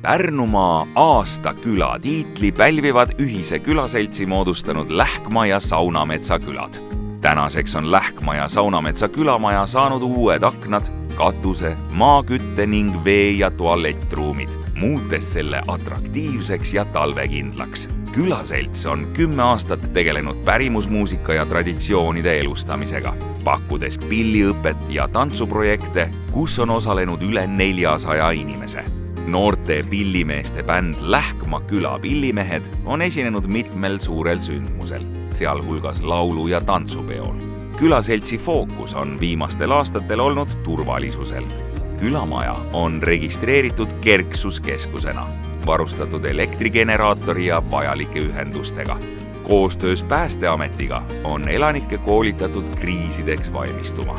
Pärnumaa aastaküla tiitli pälvivad ühise külaseltsi moodustanud Lähkma ja Saunametsa külad. Tänaseks on Lähkma ja Saunametsa külamaja saanud uued aknad, katuse, maakütte ning vee- ja tualettruumid, muutes selle atraktiivseks ja talvekindlaks. Külaselts on 10 aastat tegelenud pärimusmuusika ja traditsioonide elustamisega, pakkudes pilliõpet ja tantsuprojekte, kus on osalenud üle 400 inimese. Noorte pillimeeste bänd Lähkma küla pillimehed on esinenud mitmel suurel sündmusel, sealhulgas laulu- ja tantsupeol. Külaseltsi fookus on viimastel aastatel olnud turvalisusel. Külamaja on registreeritud kerksuskeskusena, varustatud elektrigeneraatori ja vajalike ühendustega. Koostöös Päästeametiga on elanikke koolitatud kriisideks valmistuma.